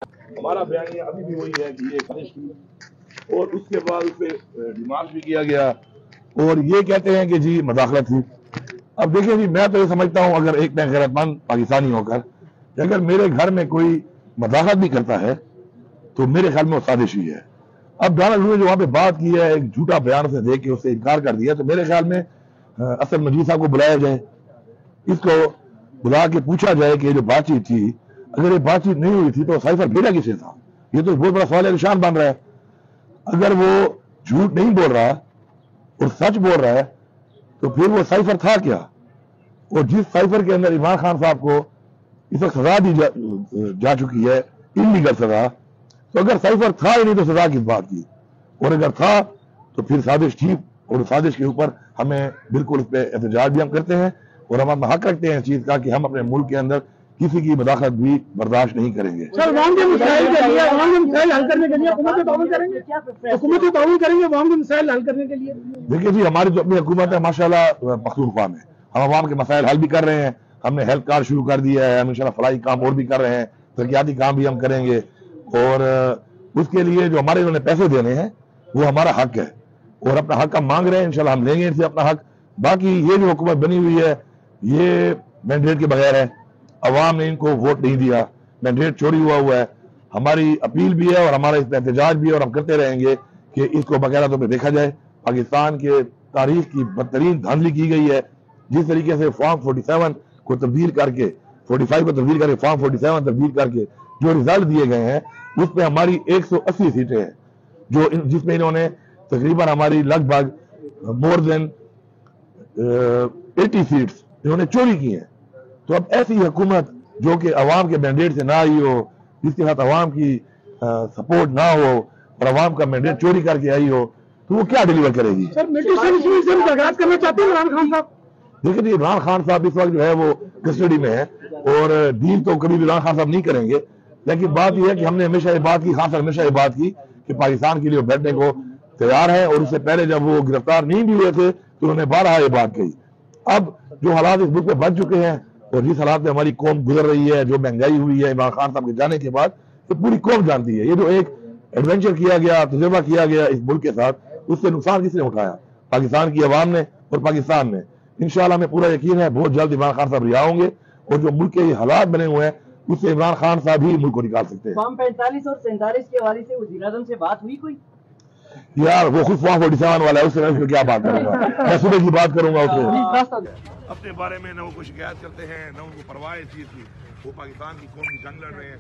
ہمارا بیان یہ ابھی بھی وہی ہے کہ یہ سازش کی اور اس کے بعد اس پہ ڈیمانڈ بھی کیا گیا اور یہ کہتے ہیں کہ جی مداخلت تھی. اب دیکھیں جی میں تو یہ سمجھتا ہوں اگر ایک میں غیرت مند پاکستانی ہو کر کہ اگر میرے گھر میں کوئی مداخلت بھی کرتا ہے تو میرے خیال میں وہ سازش ہی ہے. اب ڈونلڈ ٹرمپ نے جو وہاں پہ بات کی ہے ایک جھوٹا بیان سے دے کے اس سے انکار کر دیا تو میرے خیال میں اسد مجید صاحب کو بلایا جائے, اس کو بلا کے پوچھا جائے کہ یہ جو بات چیت تھی اگر یہ بات چیت نہیں ہوئی تھی تو سائفر بھیجا کسے تھا. یہ تو بہت بڑا سوال نشان بن رہا ہے. اگر وہ جھوٹ نہیں بول رہا اور سچ بول رہا ہے تو پھر وہ سائفر تھا کیا؟ اور جس سائفر کے اندر عمران خان صاحب کو اس وقت سزا دی جا چکی ہے انلیگل سزا, تو اگر سائفر تھا ہی نہیں تو سزا کس بات کی؟ اور اگر تھا تو پھر سازش تھی اور سازش کے اوپر ہمیں بالکل اس پہ احتجاج بھی ہم کرتے ہیں اور ہم حق رکھتے ہیں اس چیز کا کہ ہم اپنے ملک کے اندر کسی کی مداخلت بھی برداشت نہیں کریں گے. سر عوام کے مسائل کے لیے عوام کے مسائل حل کرنے کے لیے حکومت تعاون کریں گے, حکومت تعاون کریں گے عوام کے مسائل حل کرنے کے لیے. دیکھیے جی ہماری جو اپنی حکومت ہے ماشاءاللہ پختونخوا میں ہم عوام کے مسائل حل بھی کر رہے ہیں. ہم نے ہیلتھ کارڈ شروع کر دیا ہے, ہم انشاءاللہ فلاحی کام اور بھی کر رہے ہیں, ترقیاتی کام بھی ہم کریں گے اور اس کے لیے جو ہمارے انہوں نے پیسے دینے ہیں وہ ہمارا حق ہے اور اپنا حق ہم مانگ رہے ہیں. انشاءاللہ ہم لیں گے ان سے اپنا حق. باقی یہ جو حکومت بنی ہوئی ہے یہ مینڈیٹ کے بغیر ہے, عوام نے ان کو ووٹ نہیں دیا, مینڈیٹ چوری ہوا ہے. ہماری اپیل بھی ہے اور ہمارا اس پہ احتجاج بھی ہے اور ہم کرتے رہیں گے کہ اس کو باقاعدہ طور پہ دیکھا جائے. پاکستان کے تاریخ کی بدترین دھاندلی کی گئی ہے. جس طریقے سے فارم 47 کو تبدیل کر کے 45 کو تبدیل کر کے فارم 47 تبدیل کر کے جو رزلٹ دیے گئے ہیں اس پہ ہماری 180 سیٹیں ہیں جو جس میں انہوں نے تقریباً ہماری لگ بھگ مور دین 80 سیٹس انہوں نے چوری کی ہیں. تو اب ایسی حکومت جو کہ عوام کے مینڈیٹ سے نہ آئی ہو, جس کے ساتھ عوام کی سپورٹ نہ ہو اور عوام کا مینڈیٹ چوری کر کے آئی ہو تو وہ کیا ڈیلیور کرے گی؟ سر ملٹری سے مذاکرات کرنا چاہتے ہیں عمران خان صاحب. دیکھیں جی عمران خان صاحب اس وقت جو ہے وہ کسٹڈی میں ہے اور ڈیل تو کبھی بھی عمران خان صاحب نہیں کریں گے. لیکن بات یہ ہے کہ ہم نے ہمیشہ یہ بات کی, خاص طور ہمیشہ یہ بات کی کہ پاکستان کے لیے وہ بیٹھنے کو تیار ہے اور اس سے پہلے جب وہ گرفتار نہیں بھی ہوئے تھے تو انہوں نے بارہا یہ بات کہی. اب جو حالات اس ملک میں بن چکے ہیں اور جس حالات میں ہماری قوم گزر رہی ہے, جو مہنگائی ہوئی ہے عمران خان صاحب کے جانے کے بعد, تو پوری قوم جانتی ہے یہ جو ایک ایڈونچر کیا گیا, تجربہ کیا گیا اس ملک کے ساتھ, اس سے نقصان کس نے اٹھایا؟ پاکستان کی عوام نے اور پاکستان نے. انشاءاللہ ہمیں پورا یقین ہے بہت جلد عمران خان صاحب رہا ہوں گے اور جو ملک کے یہ حالات بنے ہوئے ہیں اس سے عمران خان صاحب ہی ملک کو نکال سکتے ہیں. فارم 45 اور 47 کے حوالے سے وزیر اعظم سے بات ہوئی کوئی؟ یار وہ خود فارم 47 والا ہے, اس سے میں کیا بات کروں گا, میں صبح کی بات کروں گا اس سے. اپنے بارے میں نہ وہ کوئی شکایت کرتے ہیں نہ ان کو پرواہ اس چیز کی. وہ پاکستان کی قوم کی جنگ لڑ رہے ہیں,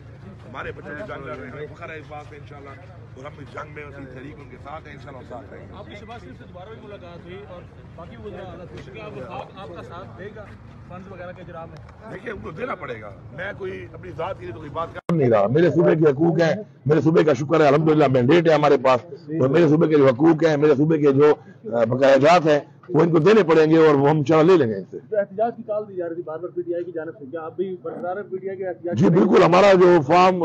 ہمارے بچے کی جنگ لڑ رہے ہیں, ہمیں فخر ہے اس بات پہ انشاءاللہ, اور ہم اس جنگ میں اسی طریق ان کے ساتھ ہیں انشاءاللہ ساتھ رہیں گے. آپ کی شہباز شریف سے دوبارہ بھی ملاقات ہوئی اور باقی وزراء اعلیٰ سے کہ آپ کا ساتھ دے گا فنڈز وغیرہ کے اجرا میں؟ دیکھیے ان کو دینا پڑے گا. میں کوئی اپنی ذات کے لیے تو کوئی بات کر نہیں رہا. میرے صوبے کے حقوق ہیں, میرے صوبے کا شکر ہے الحمدللہ مینڈیٹ ہے ہمارے پاس, اور میرے صوبے کے جو حقوق ہیں, میرے صوبے کے جو بقایاجات ہیں وہ ان کو دینے پڑیں گے اور وہ ہم انشاءاللہ لے لیں گے ان سے. احتجاج کی کال دی جا رہی تھی بار بار پی ٹی آئی کی جانب سے, کیا آپ بھی برقرار پی ٹی آئی کے احتجاج؟ جی بالکل, ہمارا جو فارم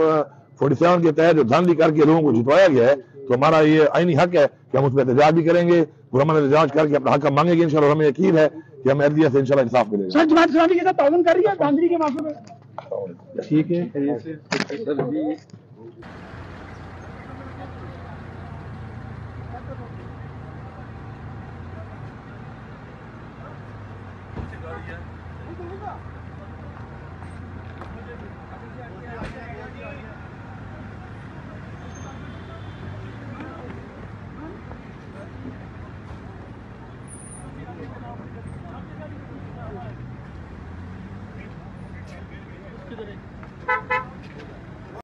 47 کے تحت جو دھاندلی کر کے لوگوں کو جتوایا گیا ہے تو ہمارا یہ آئینی حق ہے کہ ہم اس پہ احتجاج بھی کریں گے اور ہم احتجاج کر کے اپنا حق ہم مانگیں گے انشاءاللہ. ہمیں یقین ہے کہ ہمیں عدلیہ سے انشاءاللہ انصاف ملے گا. سر جماعت اسلامی کے ساتھ تعاون کر رہی ہے دھاندلی کے معاملے میں؟ ٹھیک ہے. کدھر ہے؟